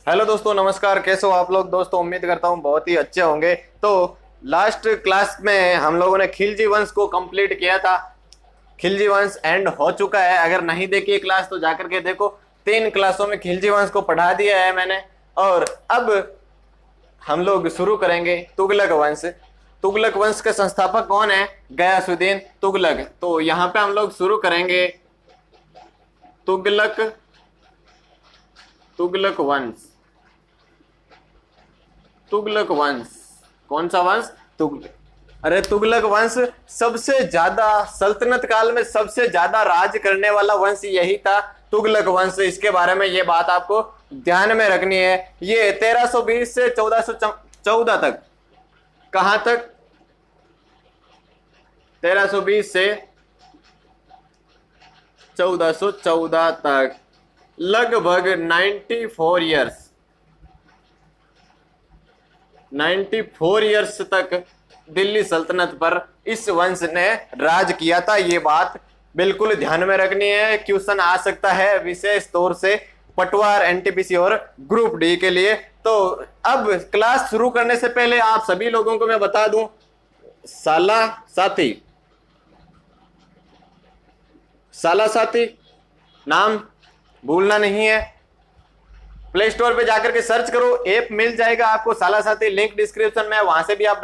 Hello दोस्तों, नमस्कार। कैसे हो आप लोग? दोस्तों उम्मीद करता हूँ बहुत ही अच्छे होंगे। तो लास्ट क्लास में हम लोगों ने खिलजी वंश को कंप्लीट किया था। खिलजी वंश एंड हो चुका है। अगर नहीं देखी क्लास तो जाकर के देखो। 3 क्लासों में खिलजी वंश को पढ़ा दिया है मैंने। और अब हम लोग शुरू करेंगे तुगलक वंश। तुगलक वंश के संस्थापक कौन है? गयासुद्दीन तुगलक। तो यहाँ पे हम लोग शुरू करेंगे तुगलक तुगलक वंश। तुगलक वंश कौन सा वंश? तुगलक। अरे तुगलक वंश सबसे ज्यादा सल्तनत काल में सबसे ज्यादा राज करने वाला वंश यही था, तुगलक वंश। इसके बारे में ये बात आपको ध्यान में रखनी है। ये 1320 से 1414 तक। कहां तक? 1320 से 1414 तक, लगभग 94 ईयर्स 94 ईयर्स तक दिल्ली सल्तनत पर इस वंश ने राज किया था। ये बात बिल्कुल ध्यान में रखनी है। क्वेश्चन आ सकता है विशेष तौर से पटवार, एनटीपीसी और ग्रुप डी के लिए। तो अब क्लास शुरू करने से पहले आप सभी लोगों को मैं बता दूं, साला साथी नाम भूलना नहीं है। प्ले स्टोर पे जाकर के सर्च करो, ऐप मिल जाएगा आपको साला साथी। लिंक डिस्क्रिप्शन में, वहां से भी आप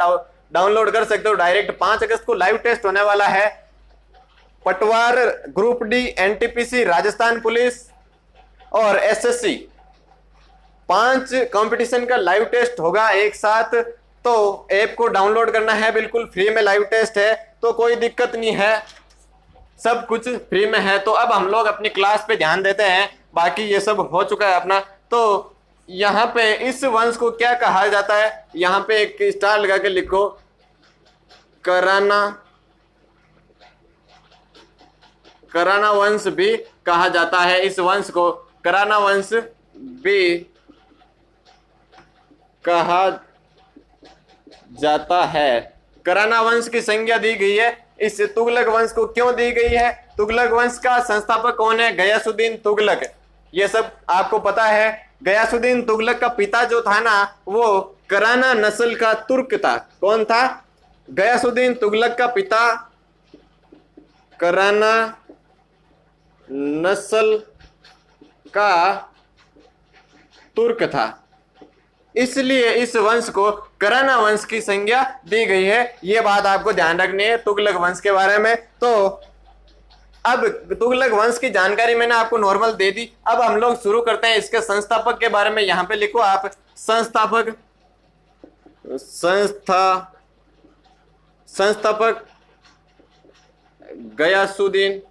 डाउनलोड कर सकते हो डायरेक्ट। 5 अगस्त को लाइव टेस्ट होने वाला है। पटवार, group D, NTPC, Rajasthan police और एसएससी, 5 कंपटीशन का लाइव टेस्ट होगा एक साथ। तो ऐप को डाउनलोड करना है, बिल्कुल फ्री में लाइव टेस्ट है, तो कोई दिक्कत नहीं है, सब कुछ फ्री में है। तो अब हम लोग अपनी क्लास पे ध्यान देते हैं। बाकी ये सब हो चुका है अपना। तो यहाँ पे इस वंश को क्या कहा जाता है? यहाँ पे एक स्टार लगा के लिखो, कराना वंश भी कहा जाता है। इस वंश को कराना वंश भी कहा जाता है। कराना वंश की संज्ञा दी गई है। इस तुगलक वंश को क्यों दी गई है? तुगलक वंश का संस्थापक कौन है? गयासुद्दीन तुगलक। ये सब आपको पता है। गयासुद्दीन तुगलक का पिता जो था ना, वो कराना नस्ल का तुर्क था। कौन था? गयासुद्दीन तुगलक का पिता कराना नस्ल का तुर्क था, इसलिए इस वंश को कराना वंश की संज्ञा दी गई है। ये बात आपको ध्यान रखनी है तुगलक वंश के बारे में। तो अब तुगलक वंश की जानकारी मैंने आपको नॉर्मल दे दी। अब हम लोग शुरू करते हैं इसके संस्थापक के बारे में। यहां पे लिखो आप, संस्थापक गयासुद्दीन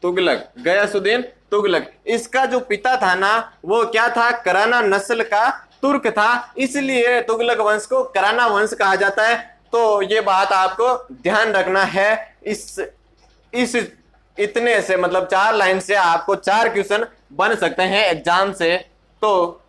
तुगलक। गयासुद्दीन तुगलक, इसका जो पिता था ना, वो क्या था? कराना नस्ल का तुर्क था, इसलिए तुगलक वंश को कराना वंश कहा जाता है। तो ये बात आपको ध्यान रखना है। इस इतने से, मतलब 4 लाइन से आपको 4 क्वेश्चन बन सकते हैं एग्जाम से, तो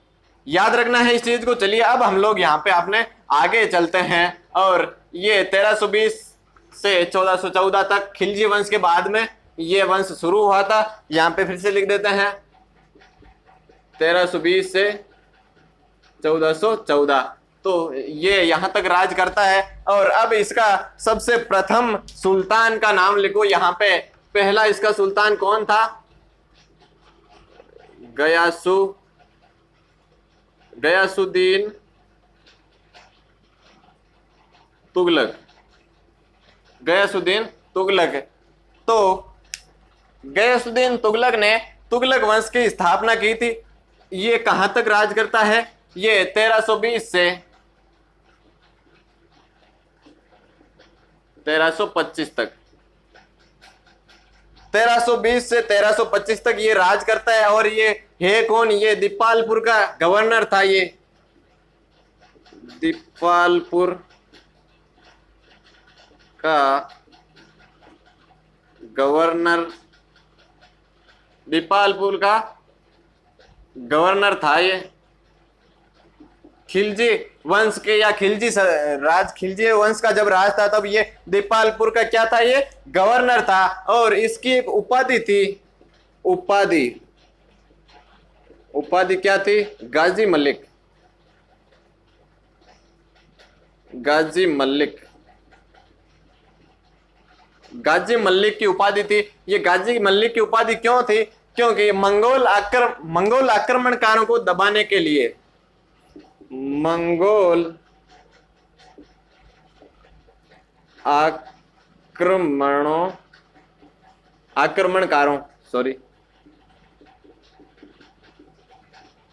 याद रखना है इस चीज को। चलिए अब हम लोग यहाँ पे अपने आगे चलते हैं। और ये 1320 से 1414 तक खिलजी वंश के बाद में ये वंश शुरू हुआ था। यहाँ पे फिर से लिख देते हैं 1320 से 1414। तो ये यहां तक राज करता है। और अब इसका सबसे प्रथम सुल्तान का नाम लिखो यहाँ पे। पहला इसका सुल्तान कौन था? गयासुद्दीन तुगलक। गयासुद्दीन तुगलक। तो गयासुद्दीन तुगलक ने तुगलक वंश की स्थापना की थी। ये कहां तक राज करता है? ये 1320 से 1325 तक। 1320 से 1325 तक ये राज करता है। और ये है कौन? ये दीपालपुर का गवर्नर था। ये दीपालपुर का गवर्नर, दीपालपुर का गवर्नर था ये। खिलजी वंश के या खिलजी वंश का जब राज था तब ये दीपालपुर का क्या था, ये गवर्नर था। और इसकी एक उपाधि थी, उपाधि, उपाधि क्या थी? गाजी मलिक, गाजी मलिक, गाजी मलिक की उपाधि थी। ये गाजी मलिक की उपाधि क्यों थी? क्योंकि मंगोल आक्रमणकारों को दबाने के लिए, मंगोल आक्रमणकारों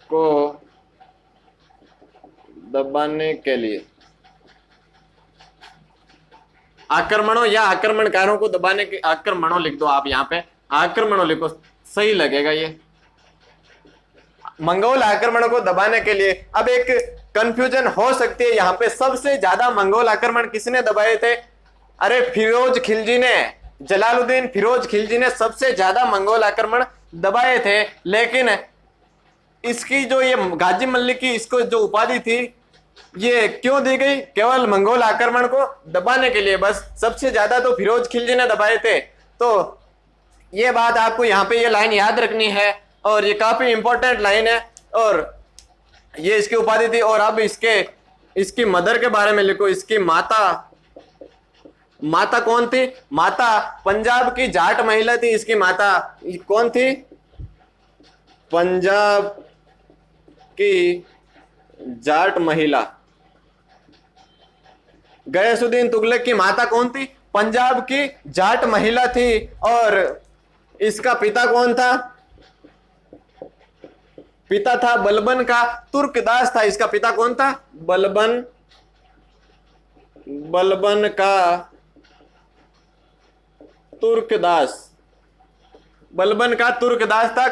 को दबाने के लिए, आक्रमणों या आक्रमणकारों को दबाने के, आक्रमणों लिख दो आप यहां पे, आक्रमणों लिखो, सही लगेगा ये, मंगोल आक्रमणों को दबाने के लिए। अब एक कंफ्यूजन हो सकती है यहां पे, सबसे ज्यादा मंगोल आक्रमण किसने दबाए थे? अरे फिरोज खिलजी ने, जलालुद्दीन फिरोज खिलजी ने सबसे ज्यादा मंगोल आक्रमण दबाए थे। लेकिन इसकी जो ये गाजी मलिक की इसको जो उपाधि थी ये क्यों दी गई? केवल मंगोल आक्रमण को दबाने के लिए बस। सबसे ज्यादा तो फिरोज खिलजी ने दबाए थे। तो ये बात आपको यहाँ पे ये लाइन याद रखनी है और ये काफी इंपॉर्टेंट लाइन है और ये इसकी उपाधि थी। और अब इसकी मदर के बारे में लिखो। इसकी माता कौन थी? माता पंजाब की जाट महिला थी। इसकी माता कौन थी? पंजाब की जाट महिला। गयासुद्दीन तुगलक की माता कौन थी? पंजाब की जाट महिला थी। और इसका पिता कौन था? पिता था बलबन का तुर्कदास था। इसका पिता कौन था? बलबन का तुर्कदास। बलबन का तुर्कदास था।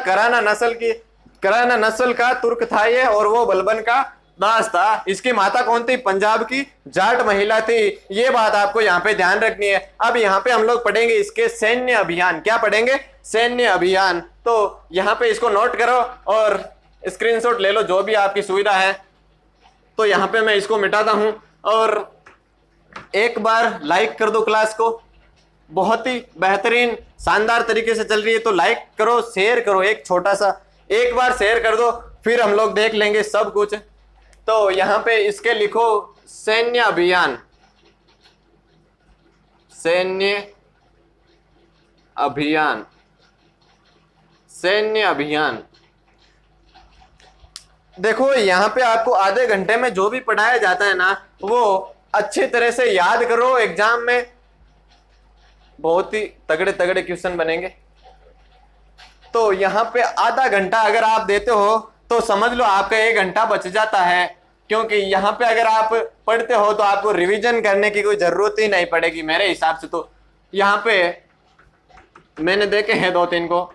कराना नस्ल का तुर्क था ये और वो बलबन का दास था। इसकी माता कौन थी? पंजाब की जाट महिला थी। ये बात आपको यहाँ पे ध्यान रखनी है। अब यहाँ पे हम लोग पढ़ेंगे इसके सैन्य अभियान। क्या पढ़ेंगे? सैन्य अभियान। तो यहाँ पे इसको नोट करो और स्क्रीनशॉट ले लो जो भी आपकी सुविधा है। तो यहाँ पे मैं इसको मिटाता हूं और एक बार लाइक कर दो क्लास को। बहुत ही बेहतरीन शानदार तरीके से चल रही है। तो लाइक करो, शेयर करो, एक छोटा सा एक बार शेयर कर दो, फिर हम लोग देख लेंगे सब कुछ। तो यहाँ पे इसके लिखो सैन्य अभियान। सैन्य अभियान, सैन्य अभियान। देखो यहाँ पे आपको आधे घंटे में जो भी पढ़ाया जाता है ना वो अच्छी तरह से याद करो। एग्जाम में बहुत ही तगड़े तगड़े क्वेश्चन बनेंगे। तो यहाँ पे आधा घंटा अगर आप देते हो तो समझ लो आपका 1 घंटा बच जाता है। क्योंकि यहाँ पे अगर आप पढ़ते हो तो आपको रिवीजन करने की कोई जरूरत ही नहीं पड़ेगी मेरे हिसाब से। तो यहाँ पे मैंने देखे हैं 2-3 को।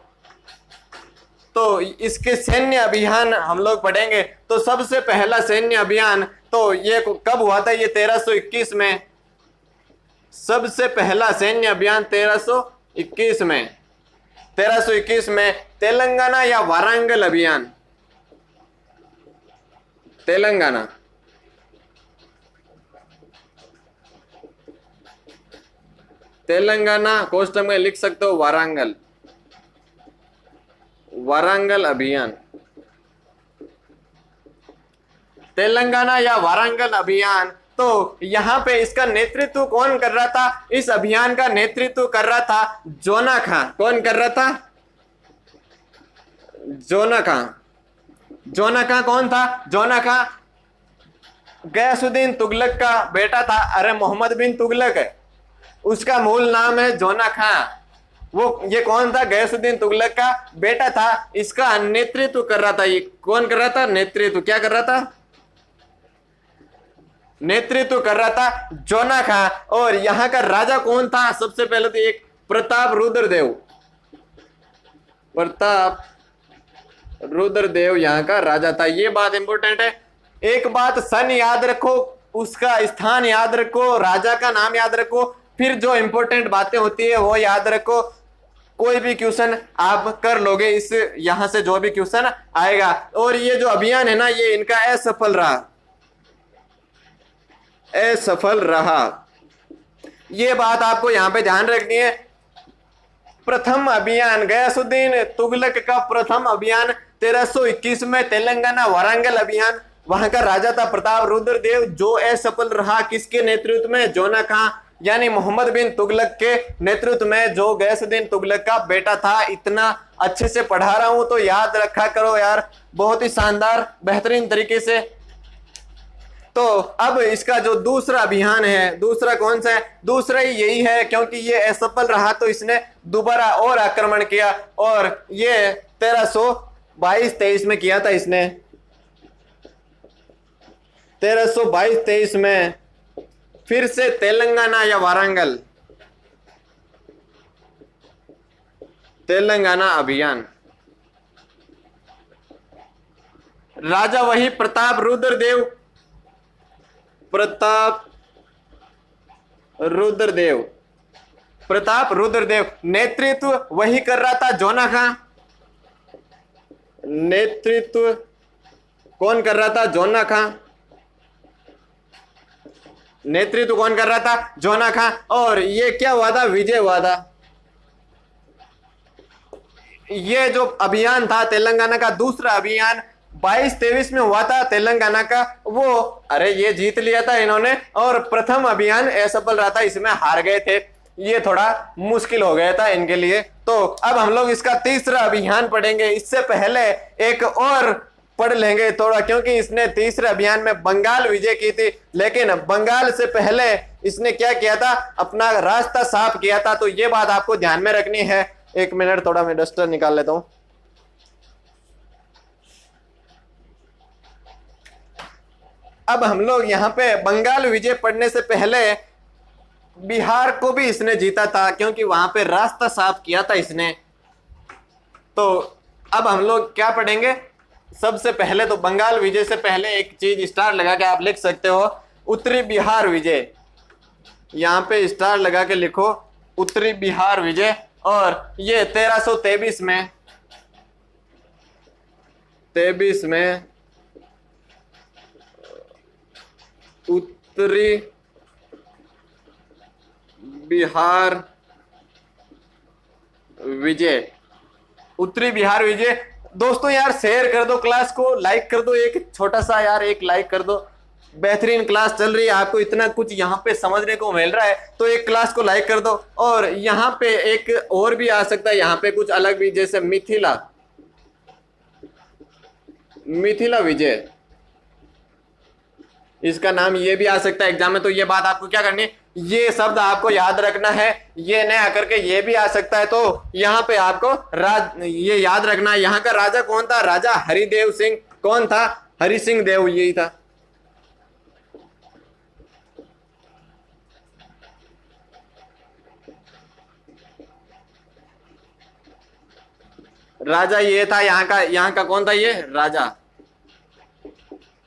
तो इसके सैन्य अभियान हम लोग पढ़ेंगे। तो सबसे पहला सैन्य अभियान तो ये कब हुआ था? ये 1321 में। सबसे पहला सैन्य अभियान 1321 में। 1321 में तेलंगाना या वारंगल अभियान। तेलंगाना, तेलंगाना कोष्टक में लिख सकते हो वारंगल, वारंगल अभियान। तेलंगाना या वारंगल अभियान। तो यहां पे इसका नेतृत्व कौन कर रहा था? इस अभियान का नेतृत्व कर रहा था जोना खां। कौन कर रहा था? जोना खां। जोना खां कौन था? जोना खां गयासुद्दीन तुगलक का बेटा था। अरे मोहम्मद बिन तुगलक है, उसका मूल नाम है जोना खां। ये कौन था? गयासुद्दीन तुगलक का बेटा था। इसका नेतृत्व कर रहा था। ये कौन कर रहा था? नेतृत्व क्या कर रहा था? नेतृत्व कर रहा था जोना खां। और यहाँ का राजा कौन था? सबसे पहले तो एक प्रताप रुद्रदेव। प्रताप रुद्रदेव यहाँ का राजा था। ये बात इंपॉर्टेंट है। एक बात सन याद रखो, उसका स्थान याद रखो, राजा का नाम याद रखो, फिर जो इंपॉर्टेंट बातें होती है वो याद रखो। कोई भी क्वेश्चन आप कर लोगे इस यहां से जो भी क्वेश्चन आएगा। और ये जो अभियान है ना ये इनका असफल रहा। ये बात आपको यहां पे ध्यान रखनी है। प्रथम अभियान, गयासुद्दीन तुगलक का प्रथम अभियान 1321 में तेलंगाना वारंगल अभियान, वहां का राजा था प्रताप रुद्रदेव, जो असफल रहा। किसके नेतृत्व में? जोना खां यानी मोहम्मद बिन तुगलक के नेतृत्व में, जो गयासुद्दीन तुगलक का बेटा था। इतना अच्छे से पढ़ा रहा हूं तो याद रखा करो यार, बहुत ही शानदार बेहतरीन तरीके से। तो अब इसका जो दूसरा अभियान है, दूसरा कौन सा है? दूसरा ही यही है, क्योंकि ये असफल रहा तो इसने दोबारा और आक्रमण किया, और ये 1322-23 में किया था इसने। 1322-23 में फिर से तेलंगाना या वारंगल, तेलंगाना अभियान। राजा वही प्रताप रुद्रदेव, प्रताप रुद्रदेव नेतृत्व वही कर रहा था। जोना खां, नेतृत्व कौन कर रहा था? जोना खां, नेतृत्व कौन कर रहा था? जोना खां। और ये क्या हुआ था? विजय हुआ था। ये जो अभियान था तेलंगाना का दूसरा अभियान 22-23 में हुआ था तेलंगाना का, वो अरे ये जीत लिया था इन्होंने, और प्रथम अभियान असफल रहा था, इसमें हार गए थे। ये थोड़ा मुश्किल हो गया था इनके लिए। तो अब हम लोग इसका तीसरा अभियान पढ़ेंगे। इससे पहले एक और पढ़ लेंगे थोड़ा, क्योंकि इसने तीसरे अभियान में बंगाल विजय की थी, लेकिन बंगाल से पहले इसने क्या किया था? अपना रास्ता साफ किया था। तो ये बात आपको ध्यान में रखनी है। एक मिनट, थोड़ा मैं डस्टर निकाल लेता हूं। अब हम लोग यहाँ पे बंगाल विजय पढ़ने से पहले बिहार को भी इसने जीता था, क्योंकि वहां पे रास्ता साफ किया था इसने। तो अब हम लोग क्या पढ़ेंगे? सबसे पहले तो बंगाल विजय से पहले एक चीज स्टार लगा के आप लिख सकते हो, उत्तरी बिहार विजय। यहाँ पे स्टार लगा के लिखो उत्तरी बिहार विजय। और ये 1323 में, 23 में उत्तरी बिहार विजय, उत्तरी बिहार विजय। दोस्तों यार शेयर कर दो क्लास को, लाइक कर दो, एक छोटा सा यार एक लाइक कर दो। बेहतरीन क्लास चल रही है, आपको इतना कुछ यहाँ पे समझने को मिल रहा है, तो एक क्लास को लाइक कर दो। और यहाँ पे एक और भी आ सकता है, यहाँ पे कुछ अलग भी, जैसे मिथिला विजय, इसका नाम ये भी आ सकता है एग्जाम में। तो ये बात आपको क्या करनी है? ये शब्द आपको याद रखना है, ये नहीं आकर के ये भी आ सकता है। तो यहाँ पे आपको ये याद रखना है। यहाँ का राजा कौन था? राजा हरिदेव सिंह। कौन था? हरि सिंह देव, यही था। राजा ये था यहाँ का कौन था? ये राजा।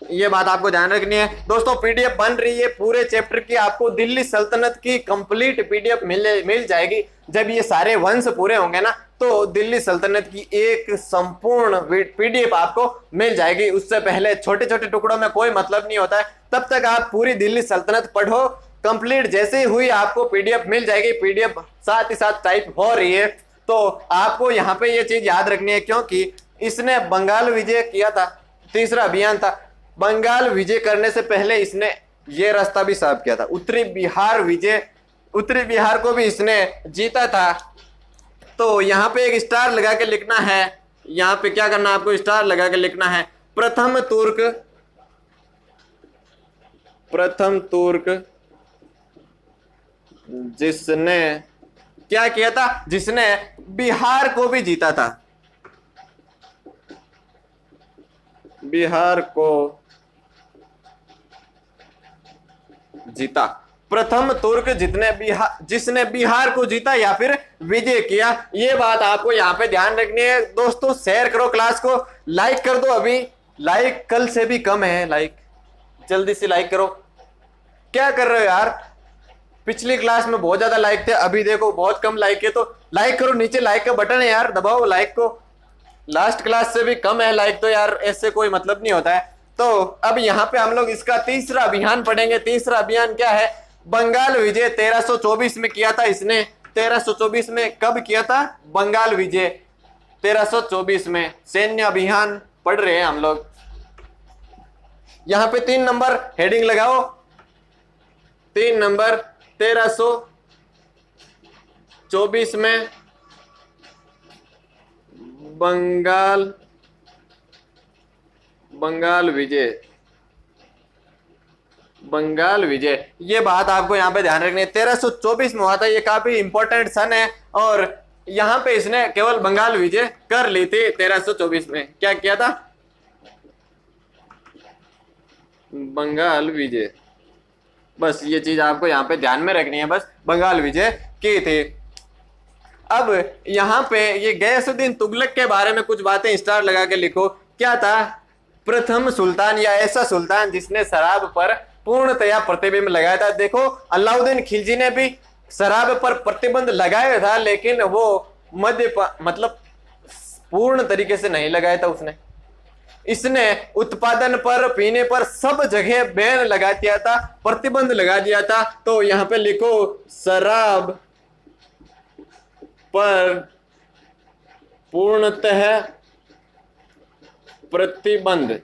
ये बात आपको ध्यान रखनी है। दोस्तों पीडीएफ बन रही है पूरे चैप्टर की, आपको दिल्ली सल्तनत की कंप्लीट पीडीएफ मिल जाएगी। जब ये सारे वंश पूरे होंगे ना, तो दिल्ली सल्तनत की एक संपूर्ण पीडीएफ आपको मिल जाएगी। उससे पहले छोटे छोटे टुकड़ों में कोई मतलब नहीं होता है। तब तक आप पूरी दिल्ली सल्तनत पढ़ो कंप्लीट। जैसे ही हुई आपको पीडीएफ मिल जाएगी। पीडीएफ साथ ही साथ टाइप हो रही है। तो आपको यहाँ पे ये चीज याद रखनी है, क्योंकि इसने बंगाल विजय किया था, तीसरा अभियान था। बंगाल विजय करने से पहले इसने ये रास्ता भी साफ किया था, उत्तरी बिहार विजय। उत्तरी बिहार को भी इसने जीता था। तो यहाँ पे एक स्टार लगा के लिखना है। यहाँ पे क्या करना है आपको? स्टार लगा के लिखना है प्रथम तुर्क जिसने क्या किया था? जिसने बिहार को भी जीता था, बिहार को जीता। प्रथम तुर्क जिसने बिहार को जीता या फिर विजय किया। ये बात आपको यहाँ पे ध्यान रखनी है। दोस्तों शेयर करो क्लास को, लाइक कर दो। अभी लाइक कल से भी कम है, लाइक जल्दी से लाइक करो। क्या कर रहे हो यार? पिछली क्लास में बहुत ज्यादा लाइक थे, अभी देखो बहुत कम लाइक है। तो लाइक करो, नीचे लाइक का बटन है यार, दबाओ लाइक को। लास्ट क्लास से भी कम है लाइक, तो यार ऐसे कोई मतलब नहीं होता है। तो अब यहाँ पे हम लोग इसका तीसरा अभियान पढ़ेंगे। तीसरा अभियान क्या है? बंगाल विजय 1324 में किया था इसने। 1324 में कब किया था बंगाल विजय? 1324 में सैन्य अभियान पढ़ रहे हैं हम लोग। यहां पे 3 नंबर हेडिंग लगाओ, 3 नंबर 1324 में बंगाल विजय, बंगाल विजय, ये बात आपको यहाँ पे ध्यान रखनी है। 1324 में हुआ था, ये काफी इंपॉर्टेंट सन है और यहाँ पे इसने केवल बंगाल विजय कर ली थी। 1324 में क्या किया था? बंगाल विजय। बस ये चीज आपको यहाँ पे ध्यान में रखनी है, बस बंगाल विजय की थी। अब यहाँ पे ये गयासुद्दीन तुगलक के बारे में कुछ बातें स्टार लगा के लिखो। क्या था? प्रथम सुल्तान या ऐसा सुल्तान जिसने शराब पर पूर्णतया प्रतिबंध लगाया था। देखो अलाउद्दीन खिलजी ने भी शराब पर प्रतिबंध लगाया था, लेकिन वो मतलब पूर्ण तरीके से नहीं लगाया था उसने। इसने उत्पादन पर, पीने पर सब जगह बैन लगा दिया था, प्रतिबंध लगा दिया था। तो यहाँ पे लिखो शराब पर पूर्णतः प्रतिबंध,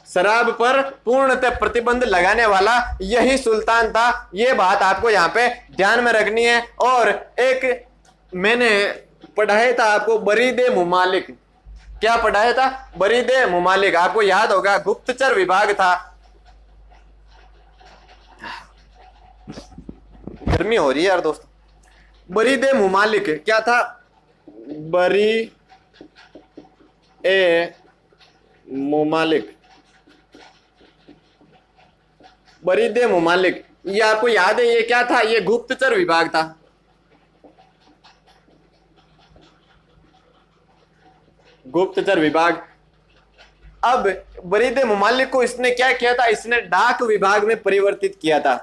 शराब पर पूर्णतः प्रतिबंध लगाने वाला यही सुल्तान था। ये बात आपको यहाँ पे ध्यान में रखनी है। और एक मैंने पढ़ाया था आपको बरीदे मुमालिक। क्या पढ़ाया था? बरीदे मुमालिक, आपको याद होगा गुप्तचर विभाग था। गर्मी हो रही है यार दोस्तों। बरीदे मुमालिक क्या था? बरी ए मुमालिक, बरीदे मुमालिक, ये आपको याद है ये क्या था? ये गुप्तचर विभाग था। गुप्तचर विभाग। अब बरीदे मुमालिक को इसने क्या किया था? इसने डाक विभाग में परिवर्तित किया था।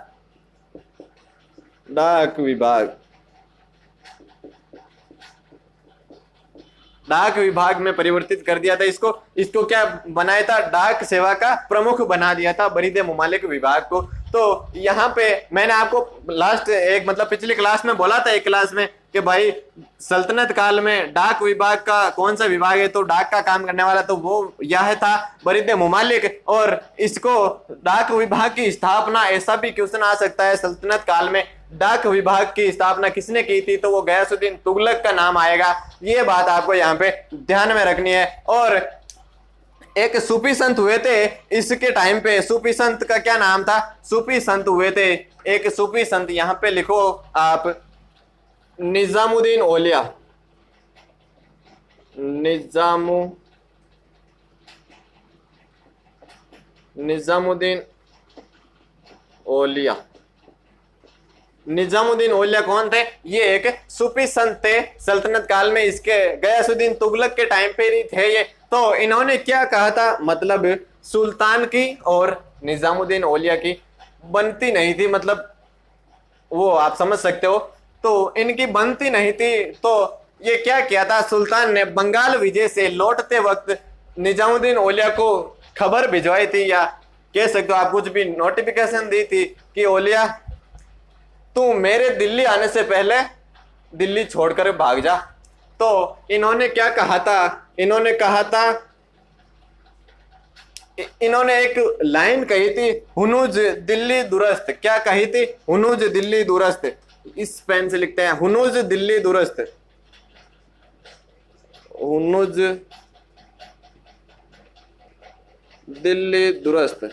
डाक विभाग, डाक विभाग में परिवर्तित कर दिया था इसको। इसको क्या बनाया था? डाक सेवा का प्रमुख बना दिया था बरीदे मुमालिक विभाग को। तो यहाँ पे मैंने आपको लास्ट एक मतलब पिछली क्लास में बोला था, एक क्लास में, कि भाई सल्तनत काल में डाक विभाग का कौन सा विभाग है? तो डाक का काम करने वाला तो वो यह था बरीदे मुमालिक। और इसको डाक विभाग की स्थापना, ऐसा भी क्वेश्चन आ सकता है, सल्तनत काल में डाक विभाग की स्थापना किसने की थी? तो वो गयासुद्दीन तुगलक का नाम आएगा। ये बात आपको यहाँ पे ध्यान में रखनी है। और एक सूफी संत हुए थे इसके टाइम पे। सूफी संत का क्या नाम था? सूफी संत हुए थे एक सूफी संत, यहाँ पे लिखो आप, निजामुद्दीन औलिया। निजामुद्दीन औलिया। निजामुद्दीन औलिया कौन थे? ये एक सूफी संत थे सल्तनत काल में। इसके गयासुद्दीन तुगलक के टाइम पे ही थे ये। तो इन्होंने क्या कहा था? मतलब सुल्तान की और निजामुद्दीन औलिया की बनती नहीं थी, मतलब वो आप समझ सकते हो। तो इनकी बनती नहीं थी, तो ये क्या किया था? सुल्तान ने बंगाल विजय से लौटते वक्त निजामुद्दीन औलिया को खबर भिजवाई थी, या कह सकते हो आप कुछ भी नोटिफिकेशन दी थी कि औलिया तू मेरे दिल्ली आने से पहले दिल्ली छोड़कर भाग जा। तो इन्होंने क्या कहा था? इन्होंने कहा था, इन्होंने एक लाइन कही थी, हुनूज दिल्ली दुरस्त। क्या कही थी? हुनूज दिल्ली दुरस्त। इस पेन से लिखते हैं, हुनूज दिल्ली दुरस्त। हुनूज दिल्ली दुरस्त,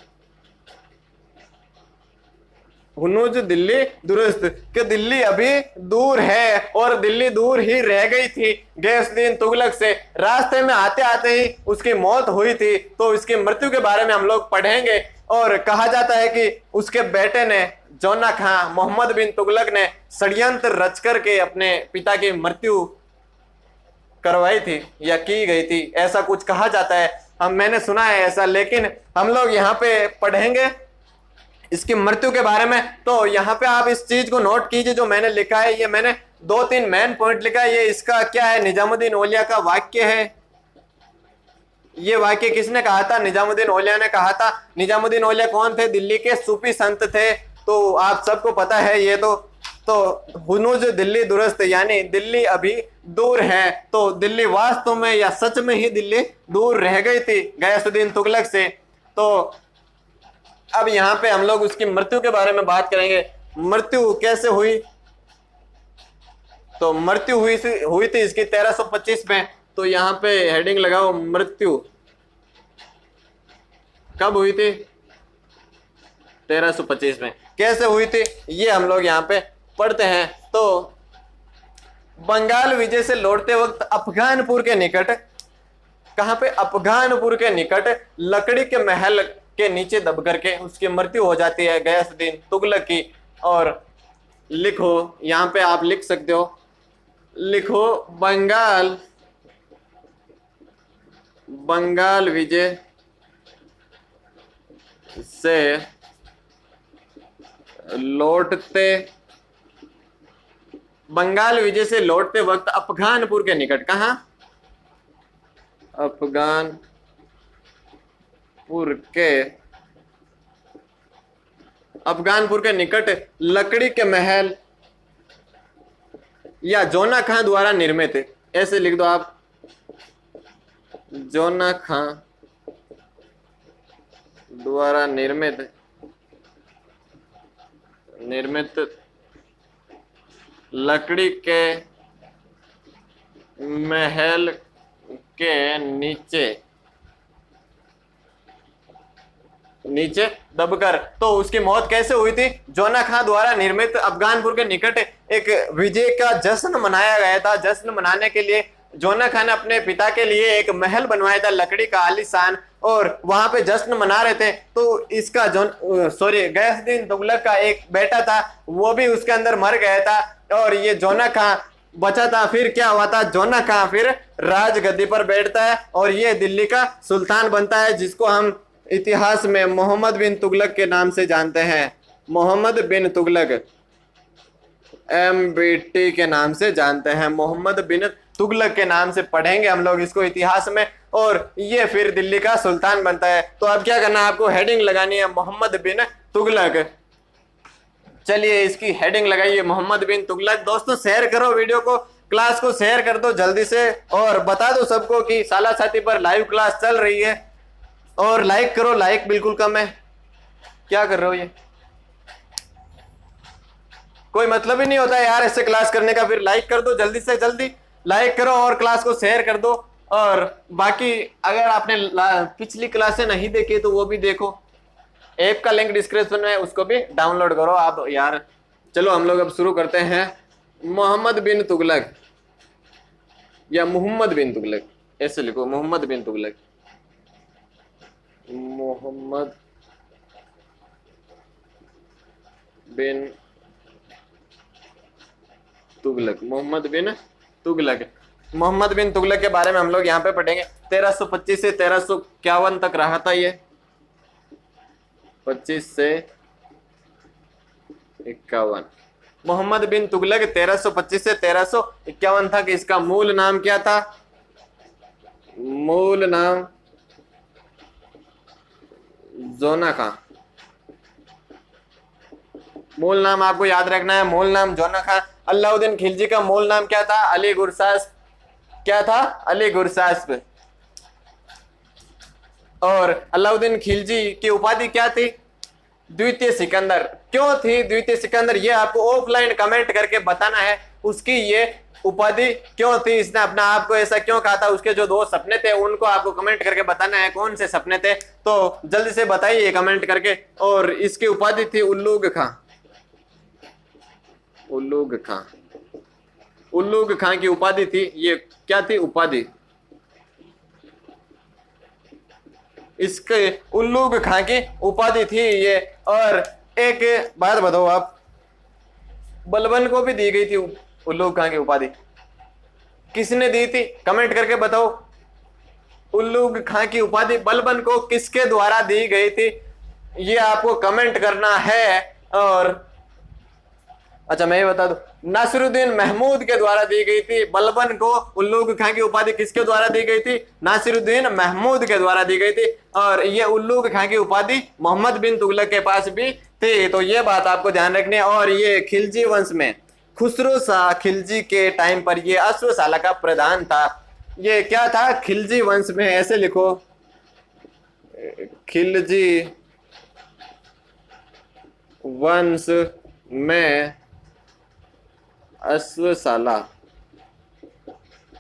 हुनूज दिल्ली दुरुस्त, कि दिल्ली अभी दूर है और दिल्ली दूर ही रह गई थी गयासुद्दीन तुगलक से। रास्ते में आते आते ही उसकी मौत हुई थी। तो इसकी मृत्यु के बारे में हम लोग पढ़ेंगे। और कहा जाता है कि उसके बेटे ने, जोना खां, मोहम्मद बिन तुगलक ने षड्यंत्र रच करके अपने पिता की मृत्यु करवाई थी या की गई थी, ऐसा कुछ कहा जाता है। मैंने सुना है ऐसा, लेकिन हम लोग यहाँ पे पढ़ेंगे इसकी मृत्यु के बारे में। तो यहाँ पे आप इस चीज को नोट कीजिए जो मैंने लिखा है। ये मैंने 2-3 मेन पॉइंट लिखा है। ये इसका क्या है? निजामुद्दीन औलिया का वाक्य है। ये वाक्य किसने कहा था? निजामुद्दीन औलिया ने कहा था। निजामुद्दीन औलिया कौन थे? दिल्ली के सूफी संत थे। तो आप सबको पता है ये तो। तो हुनूज दिल्ली दुरुस्त यानी दिल्ली अभी दूर है, तो दिल्ली वास्तव में या सच में ही दिल्ली दूर रह गई थी गयासुद्दीन तुगलक से। तो अब यहाँ पे हम लोग उसकी मृत्यु के बारे में बात करेंगे। मृत्यु कैसे हुई? तो मृत्यु हुई थी इसकी 1325 में। तो यहाँ पे हेडिंग लगाओ मृत्यु कब हुई थी? 1325 में। कैसे हुई थी ये हम लोग यहाँ पे पढ़ते हैं। तो बंगाल विजय से लौटते वक्त अफगानपुर के निकट, कहां पे? अफगानपुर के निकट लकड़ी के महल के नीचे दब करके उसकी मृत्यु हो जाती है गयासुद्दीन तुगलक की। और लिखो, यहां पे आप लिख सकते हो, लिखो बंगाल विजय से लौटते, बंगाल विजय से लौटते वक्त अफगानपुर के निकट, कहां? अफगानपुर के निकट लकड़ी के महल या जोना खां द्वारा निर्मित, ऐसे लिख दो आप, जोना खां द्वारा निर्मित लकड़ी के महल के नीचे दबकर। तो उसकी मौत कैसे हुई थी? जोना खां द्वारा निर्मित अफगानपुर के निकट एक विजय का जश्न मनाया गया था। जश्न मनाने के लिए जोना खां ने अपने पिता के लिए एक महल बनवाया था लकड़ी का आलीशान, और वहां पे जश्न मना रहे थे। तो इसका गयासुद्दीन तुगलक का एक बेटा था, वो भी उसके अंदर मर गया था और ये जोना खां बचा था। फिर क्या हुआ था? जोना खां फिर राजगद्दी पर बैठता है और ये दिल्ली का सुल्तान बनता है, जिसको हम इतिहास में मोहम्मद बिन तुगलक के नाम से जानते हैं। मोहम्मद बिन तुगलक, MBT के नाम से जानते हैं। मोहम्मद बिन तुगलक के नाम से पढ़ेंगे हम लोग इसको इतिहास में, और ये फिर दिल्ली का सुल्तान बनता है। तो अब क्या करना है? आपको हेडिंग लगानी है मोहम्मद बिन तुगलक। चलिए इसकी हेडिंग लगाइए मोहम्मद बिन तुगलक। दोस्तों शेयर करो वीडियो को, क्लास को शेयर कर दो जल्दी से, और बता दो सबको कि साला साथी पर लाइव क्लास चल रही है। और लाइक करो, लाइक बिल्कुल कम है। क्या कर रहे हो? ये कोई मतलब ही नहीं होता यार ऐसे क्लास करने का। फिर लाइक कर दो, जल्दी से जल्दी लाइक करो और क्लास को शेयर कर दो। और बाकी अगर आपने पिछली क्लासें नहीं देखी तो वो भी देखो, ऐप का लिंक डिस्क्रिप्शन में, उसको भी डाउनलोड करो आप यार। चलो हम लोग अब शुरू करते हैं। मोहम्मद बिन तुगलक या मोहम्मद बिन तुगलक, ऐसे लिखो, मोहम्मद बिन तुगलक। मोहम्मद बिन तुगलक, मोहम्मद बिन तुगलक। मोहम्मद बिन तुगलक के बारे में हम लोग यहाँ पे पढ़ेंगे। 1325 से 1351 तक रहा था ये, 25 से 51। मोहम्मद बिन तुगलक 1325 से 1351 तक। इसका मूल नाम क्या था? मूल नाम जोना खां। मूल नाम आपको याद रखना है, मूल नाम जोना खां। अलाउद्दीन खिलजी का मूल नाम क्या था? अली गुरसास्प। क्या था? अली गुरसास्प। और अलाउद्दीन खिलजी की उपाधि क्या थी? द्वितीय सिकंदर। क्यों थी द्वितीय सिकंदर? ये आपको ऑफलाइन कमेंट करके बताना है उसकी ये उपाधि क्यों थी, इसने अपना आप को ऐसा क्यों कहा था। उसके जो 2 सपने थे उनको आपको कमेंट करके बताना है कौन से सपने थे, तो जल्दी से बताइए कमेंट करके। और इसकी उपाधि थी उल्लूग खां। उल्लूग खां, उल्लूग खां की उपाधि थी। ये क्या थी उपाधि? इसके उल्लूग खां की उपाधि थी ये। और एक बात बताओ आप, बलबन को भी दी गई थी उल्लूग खां की उपाधि, किसने दी थी? कमेंट करके बताओ। उल्लूग खां की उपाधि बलबन को किसके द्वारा दी गई थी, ये आपको कमेंट करना है। और अच्छा मैं ये बता दूं, नासिरुद्दीन महमूद के द्वारा दी गई थी बलबन को। उल्लूग खां की उपाधि किसके द्वारा दी गई थी? नासिरुद्दीन महमूद के द्वारा दी गई थी। और ये उल्लूग खां की उपाधि मोहम्मद बिन तुगलक के पास भी थे। तो ये बात आपको ध्यान रखनी है। और ये खिलजी वंश में खुसरो शाह खिलजी के टाइम पर ये अश्वशाला का प्रधान था। ये क्या था? खिलजी वंश में, ऐसे लिखो, खिलजी वंश में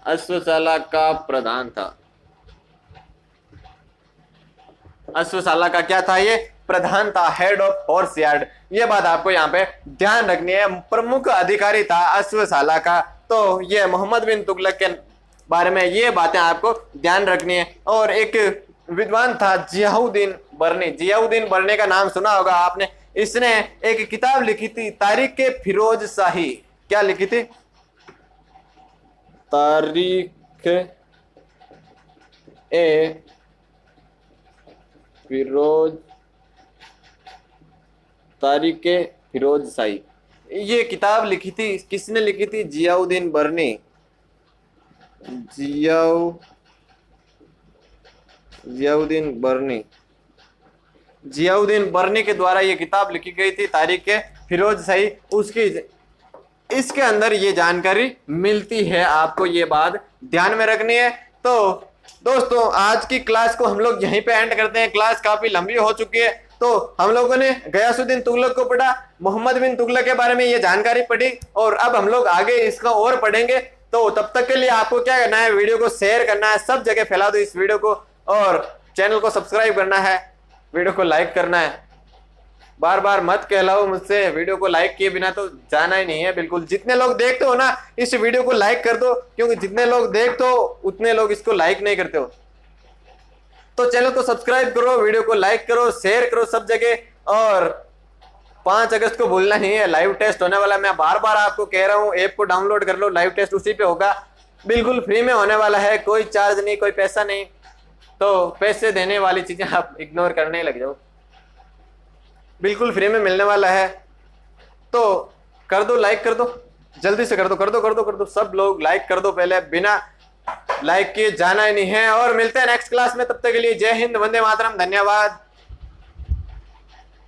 अश्वशाला का प्रधान था। अश्वशाला का क्या था? ये प्रधान था, हेड ऑफ हॉर्स यार्ड। ये बात आपको यहाँ पे ध्यान रखनी है। प्रमुख अधिकारी था अश्वशाला का। तो ये मोहम्मद बिन तुगलक के बारे में ये बातें आपको ध्यान रखनी है। और एक विद्वान था जियाउद्दीन बर्नी। जियाउद्दीन बर्नी का नाम सुना होगा आपने। इसने एक किताब लिखी थी, तारीख फिरोज शाही। क्या लिखी थी? तारीख फिरोज शाही। ये किताब लिखी थी, किसने लिखी थी? जियाउद्दीन बर्नी। जियाउद्दीन बर्नी के द्वारा ये किताब लिखी गई थी, तारीख फिरोज शाही। उसकी इसके अंदर ये जानकारी मिलती है। आपको ये बात ध्यान में रखनी है। तो दोस्तों, आज की क्लास को हम लोग यहीं पे एंड करते हैं। क्लास काफी लंबी हो चुकी है। तो हम लोगों ने गयासुद्दीन तुगलक को पढ़ा, मोहम्मद बिन तुगलक के बारे में ये जानकारी पढ़ी, और अब हम लोग आगे इसका और पढ़ेंगे। तो तब तक के लिए आपको क्या करना है? वीडियो को शेयर करना है, सब जगह फैला दो इस वीडियो को, और चैनल को सब्सक्राइब करना है, वीडियो को लाइक करना है। बार बार मत कहलाओ मुझसे, वीडियो को लाइक किए बिना तो जाना ही नहीं है बिल्कुल। जितने लोग देखते हो ना, इस वीडियो को लाइक कर दो, क्योंकि जितने लोग देखते हो उतने लोग इसको लाइक नहीं करते हो। तो चैनल को सब्सक्राइब करो, वीडियो को लाइक करो, शेयर करो सब जगह। और 5 अगस्त को भूलना नहीं है, लाइव टेस्ट होने वाला है। मैं बार बार आपको कह रहा हूँ, ऐप को डाउनलोड कर लो, लाइव टेस्ट उसी पे होगा, बिल्कुल फ्री में होने वाला है। कोई चार्ज नहीं, कोई पैसा नहीं। तो पैसे देने वाली चीजें आप इग्नोर करने लग जाओ, बिल्कुल फ्री में मिलने वाला है। तो कर दो, लाइक कर दो, जल्दी से कर दो। सब लोग लाइक कर दो पहले, बिना लाइक किए जाना ही नहीं है। और मिलते हैं नेक्स्ट क्लास में, तब तक के लिए जय हिंद, वंदे मातरम, धन्यवाद।